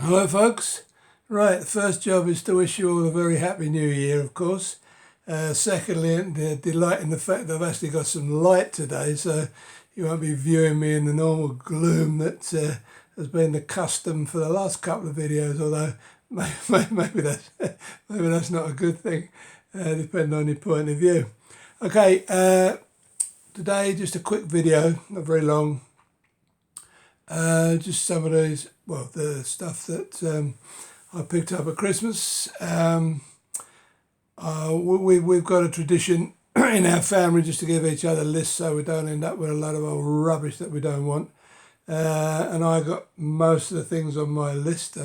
Hello folks. Right, the first job is to wish you all a very happy new year, of course. Secondly, delight in the fact that I've actually got some light today, so you won't be viewing me in the normal gloom that has been the custom for the last couple of videos, although maybe that's not a good thing, depending on your point of view. Okay, today just a quick video, not very long. Just some of these, well, the stuff that I picked up at Christmas. We've got a tradition in our family just to give each other lists so we don't end up with a lot of old rubbish that we don't want. And I got most of the things on my list.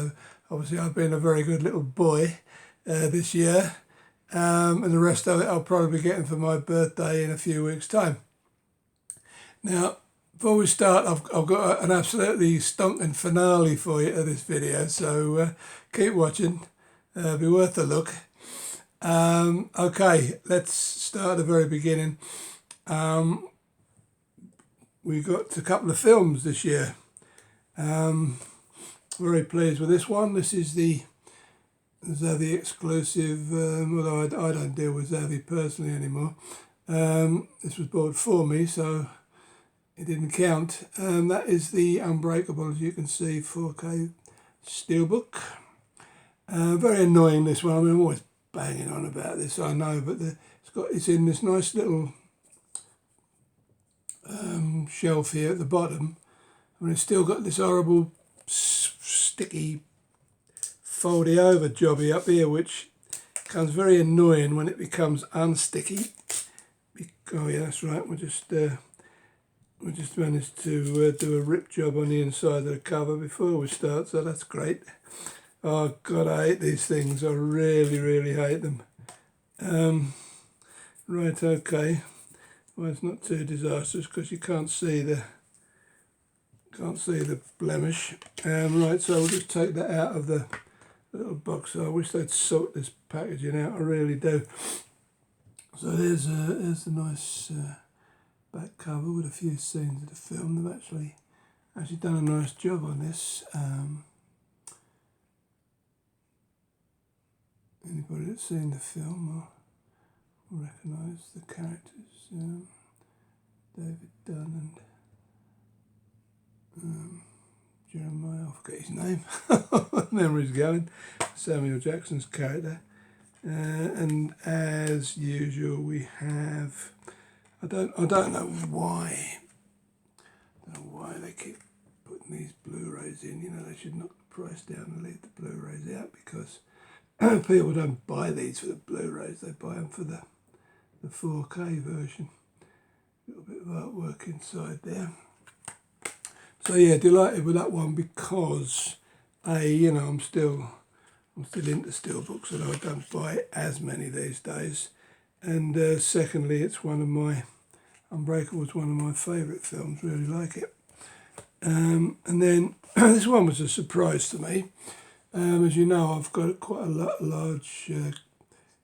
Obviously, I've been a very good little boy this year. And the rest of it I'll probably be getting for my birthday in a few weeks' time. Now, before we start, I've got an absolutely stonking finale for you to this video, so keep watching, be worth a look. Okay, let's start at the very beginning. We got a couple of films this year. Very pleased with this one. This is the Zavvi exclusive, although I don't deal with Zavvi personally anymore. This was bought for me, so it didn't count. That is the Unbreakable, as you can see, 4K Steelbook. Very annoying, this one. I mean, I'm always banging on about this, I know, but it's in this nice little shelf here at the bottom. I mean, it's still got this horrible sticky foldy over jobby up here, which becomes very annoying when it becomes unsticky. Oh yeah, that's right. We just managed to do a rip job on the inside of the cover before we start, so that's great. Oh God, I hate these things. I really, really hate them. Right, okay. Well, it's not too disastrous because you can't see the blemish. Right, so we'll just take that out of the little box. I wish they'd sort this packaging out. I really do. So there's the nice back cover with a few scenes of the film. They've actually done a nice job on this. Anybody that's seen the film will recognise the characters. David Dunn and Jeremiah, I forget his name. Memory's going. Samuel Jackson's character. And as usual, we have. I don't know why. They keep putting these Blu-rays in. You know, they should knock the price down and leave the Blu-rays out, because people don't buy these for the Blu-rays. They buy them for the 4K version. A little bit of artwork inside there. So yeah, delighted with that one because I'm still into Steelbooks, although I don't buy as many these days. And secondly, it's Unbreakable was one of my favourite films, really like it. And then this one was a surprise to me. As you know, I've got quite a large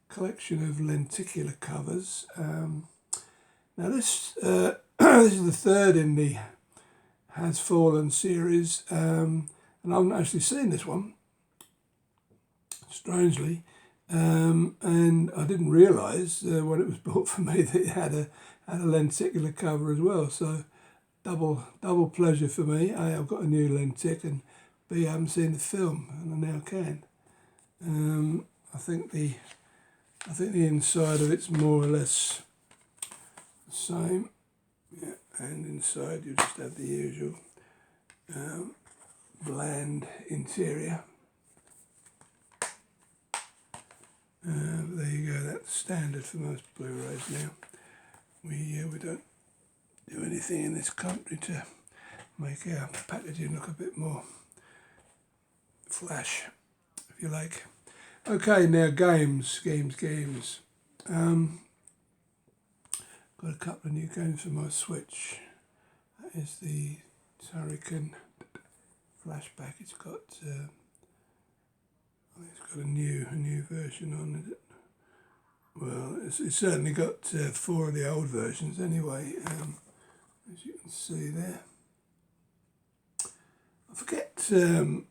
collection of lenticular covers. Now this is the third in the Has Fallen series, and I haven't actually seen this one, strangely. And I didn't realise when it was bought for me that it had a lenticular cover as well. So double pleasure for me. A, I've got a new lentic, and B, I haven't seen the film, and I now can. I think the inside of it's more or less the same. Yeah, and inside you just have the usual bland interior. There you go, that's standard for most Blu-rays now. We don't do anything in this country to make our packaging look a bit more flash, if you like. Okay, now games. Got a couple of new games for my Switch. That is the Turrican Flashback. It's got a new version on it. Well, it's certainly got 4 of the old versions anyway, as you can see there.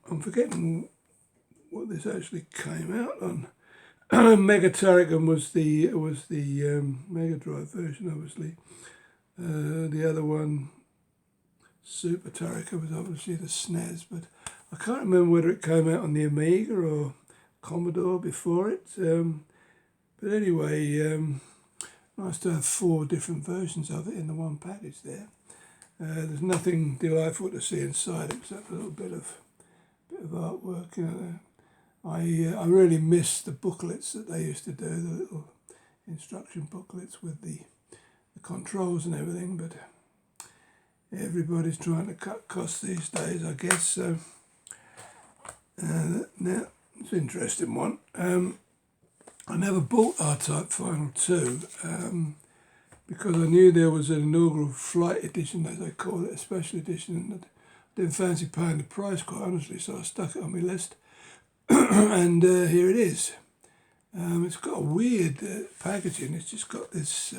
I'm forgetting what this actually came out on. Mega Turrican was the Mega Drive version, obviously. The other one, Super Turrican, was obviously the SNES, but I can't remember whether it came out on the Amiga or Commodore before it. But anyway, nice to have 4 different versions of it in the one package there. There's nothing delightful to see inside except a little bit of artwork. You know, I really miss the booklets that they used to do, the little instruction booklets with the controls and everything. But everybody's trying to cut costs these days, I guess. So now it's an interesting one. I never bought R-Type Final 2 because I knew there was an inaugural flight edition, as they call it, a special edition, and I didn't fancy paying the price, quite honestly, so I stuck it on my list. And here it is. It's got a weird packaging. It's just got this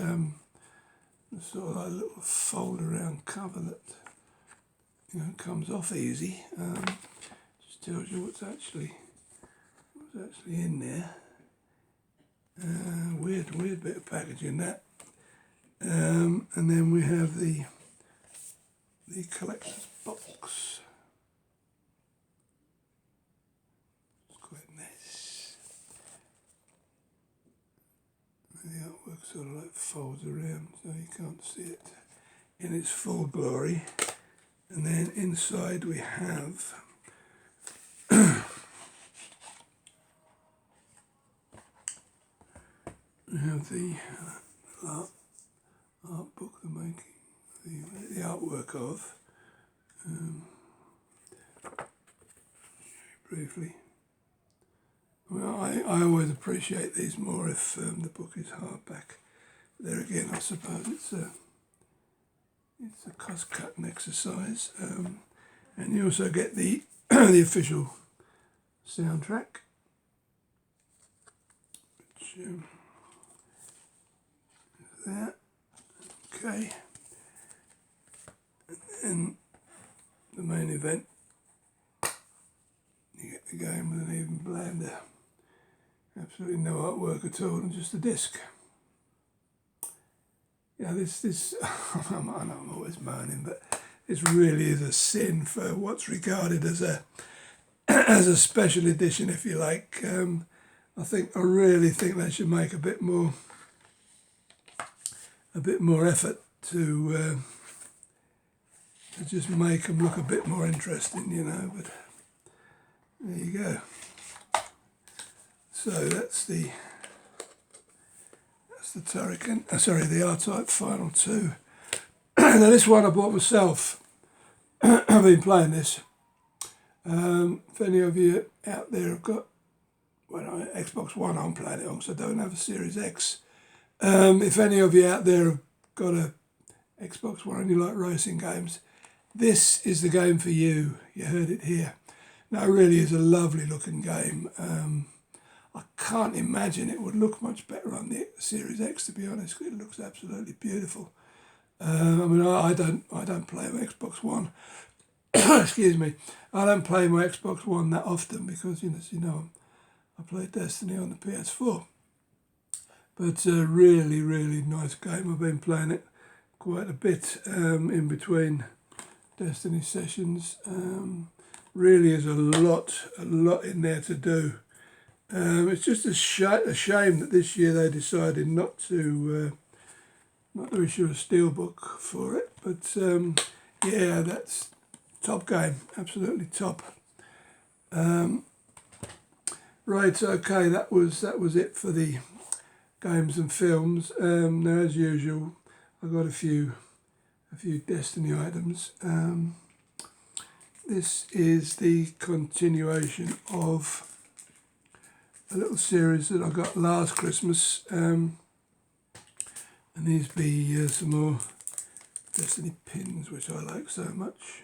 sort of like little fold-around cover that, you know, comes off easy. Just tells you what's actually in there. Weird bit of packaging, that. And then we have the collector's box. It's quite nice. The artwork sort of like folds around so you can't see it in its full glory. And then inside we have the art book they're making, the artwork of. Briefly. Well, I always appreciate these more if the book is hardback. There again, I suppose it's a cost-cutting exercise. And you also get the the official soundtrack, which is that. Okay. And the main event, you get the game with an even blander. Absolutely no artwork at all, and just a disc. Yeah, this I know I'm always moaning, but this really is a sin for what's regarded as a special edition, if you like. I really think they should make a bit more effort to just make them look a bit more interesting, you know. But there you go. So that's the Turrican. Sorry, the R-Type Final 2. Now this one I bought myself. I've been playing this. If any of you out there have got, well, Xbox One, I'm playing it on, so I don't have a Series X. If any of you out there have got a Xbox One and you like racing games, this is the game for you. You heard it here. Now, it really is a lovely looking game. I can't imagine it would look much better on the Series X, to be honest. It looks absolutely beautiful. I mean, I don't play my Xbox One. Excuse me. I don't play my Xbox One that often because, as you know, I play Destiny on the PS4. But really, really nice game. I've been playing it quite a bit in between Destiny sessions. Really is a lot in there to do. It's just a shame that this year they decided not to issue a Steelbook for it. But yeah, that's top game, absolutely top. Right, okay, that was it for the games and films. Now, as usual, I've got a few Destiny items. This is the continuation of a little series that I got last Christmas, and these be some more Destiny pins, which I like so much.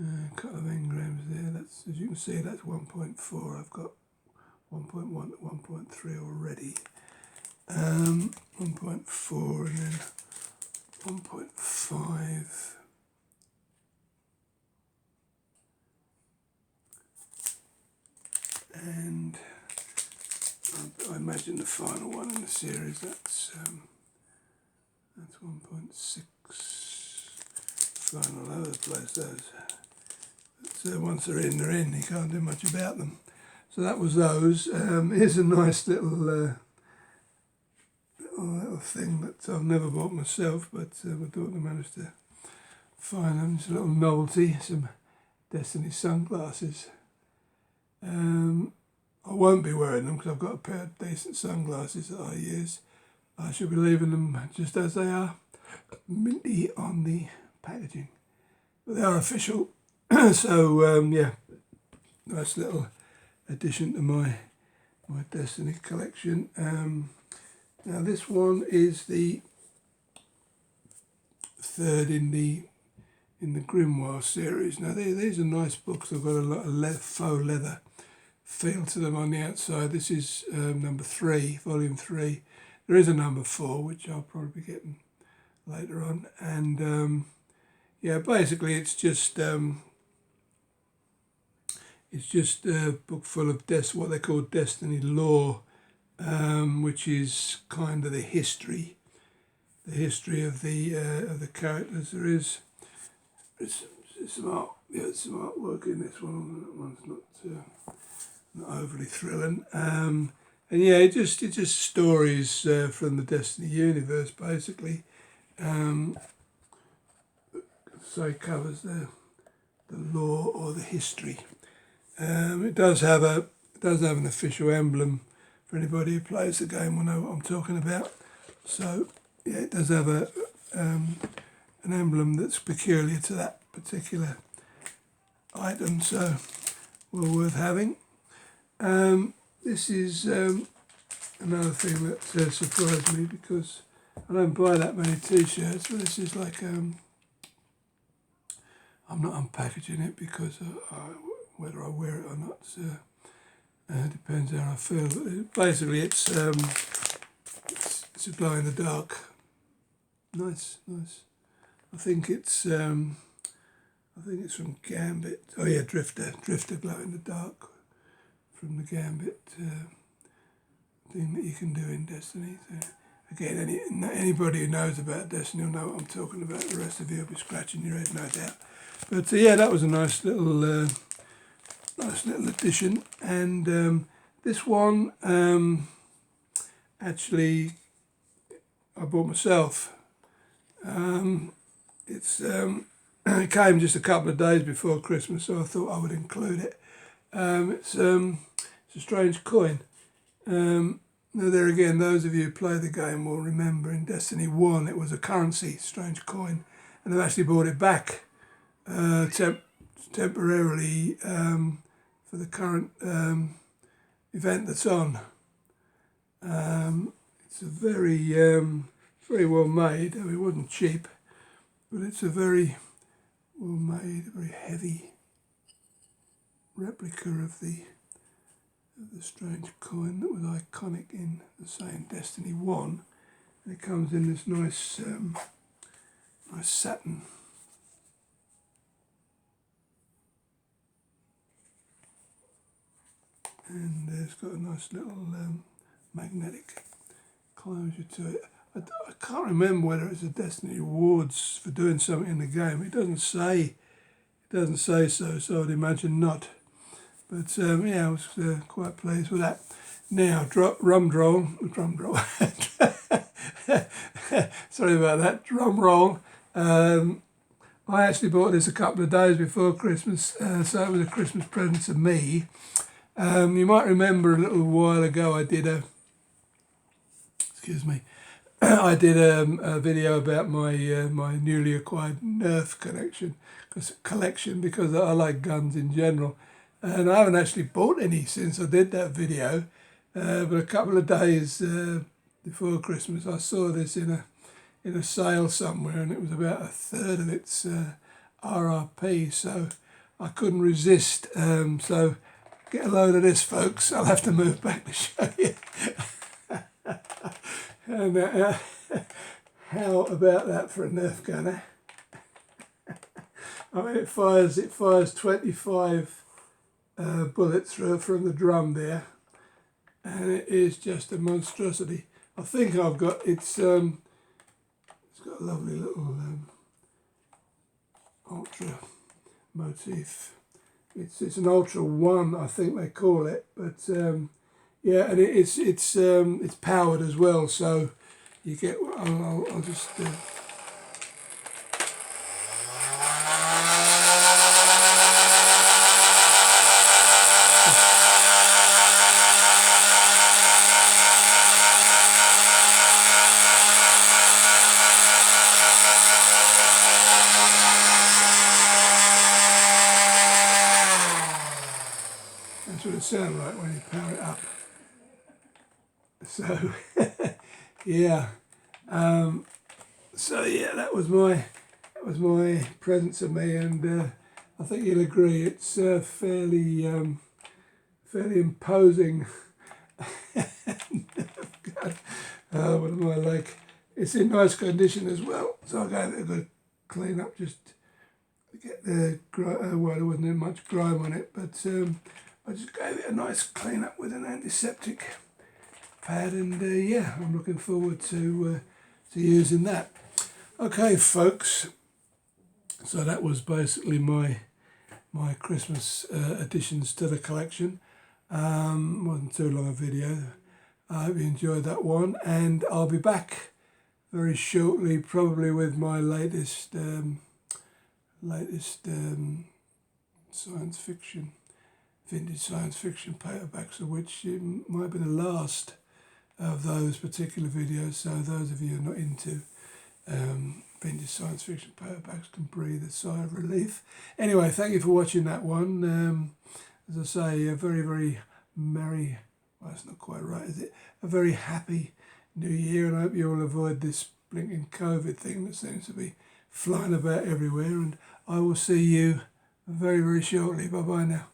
A couple of engrams there. That's, as you can see, that's 1.4. I've got 1.1 to 1.3 already. 1.4 and then 1.5. imagine the final one in the series. That's 1.6. Flying all over the place. Those. So once they're in, they're in. You can't do much about them. So that was those. Here's a nice little thing that I've never bought myself, but my daughter managed to find them. It's a little novelty. Some Destiny sunglasses. I won't be wearing them because I've got a pair of decent sunglasses that I use. I should be leaving them just as they are, minty on the packaging. But they are official, so yeah, nice little addition to my Destiny collection. Now this one is the third in the Grimoire series. Now these are nice books. They've got a lot of faux leather feel to them on the outside. This is number 3, volume 3. There is a number 4, which I'll probably be getting later on. And yeah, basically it's just a book full of what they call Destiny lore, which is kind of the history of the characters. There is some artwork in this one. That one's not overly thrilling. And yeah, it's just stories from the Destiny universe, basically. So it covers the lore or the history. It does have an official emblem. For anybody who plays the game will know what I'm talking about. So yeah, it does have an emblem that's peculiar to that particular item. So well worth having. This is another thing that surprised me because I don't buy that many t-shirts, but this is like, I'm not unpackaging it because whether I wear it or not depends how I feel. Basically it's a glow in the dark. Nice. I think it's from Gambit. Oh yeah, Drifter glow in the dark. From the Gambit thing that you can do in Destiny. So again, anybody who knows about Destiny will know what I'm talking about. The rest of you will be scratching your head, no doubt. But yeah, that was a nice little addition. And this one, actually, I bought myself. It came just a couple of days before Christmas, so I thought I would include it. It's a strange coin. Now there again, those of you who play the game will remember in Destiny 1 it was a currency, strange coin, and they've actually brought it back temporarily for the current event that's on. It's a very well made. I mean, it wasn't cheap, but it's a very well made, very heavy replica of the strange coin that was iconic in the same Destiny 1. And it comes in this nice satin. And it's got a nice little magnetic closure to it. I can't remember whether it's a Destiny Awards for doing something in the game. It doesn't say so I'd imagine not. But yeah, I was quite pleased with that. Now, drum roll. Sorry about that. Drum roll. I actually bought this a couple of days before Christmas, so it was a Christmas present to me. You might remember a little while ago I did a video about my newly acquired Nerf collection because I like guns in general. And I haven't actually bought any since I did that video, but a couple of days before Christmas I saw this in a sale somewhere, and it was about a third of its RRP, so I couldn't resist. So get a load of this, folks. I'll have to move back to show you. And how about that for a Nerf gunner? I mean, it fires 25 bullets from the drum there, and it is just a monstrosity. I think I've got it's got a lovely little ultra motif. It's an Ultra 1, I think they call it, but yeah, and it's powered as well, so you get. I'll just. That's what it sounds like when you power it up. So, yeah. So yeah, that was my present to me, and I think you'll agree it's fairly imposing. What am I like? It's in nice condition as well, so I gave it a good clean up just to get the well, there wasn't much grime on it, but I just gave it a nice clean up with an antiseptic pad, and yeah, I'm looking forward to using that. Okay, folks. So that was basically my Christmas additions to the collection. Wasn't too long a video. I hope you enjoyed that one, and I'll be back very shortly, probably with my latest science fiction, vintage science fiction paperbacks, of which it might be the last of those particular videos. So those of you who are not into vintage science fiction paperbacks can breathe a sigh of relief. Anyway, thank you for watching that one. As I say, a very, very merry, well, that's not quite right, is it? A very happy New Year, and I hope you all avoid this blinking COVID thing that seems to be flying about everywhere, and I will see you very, very shortly. Bye-bye now.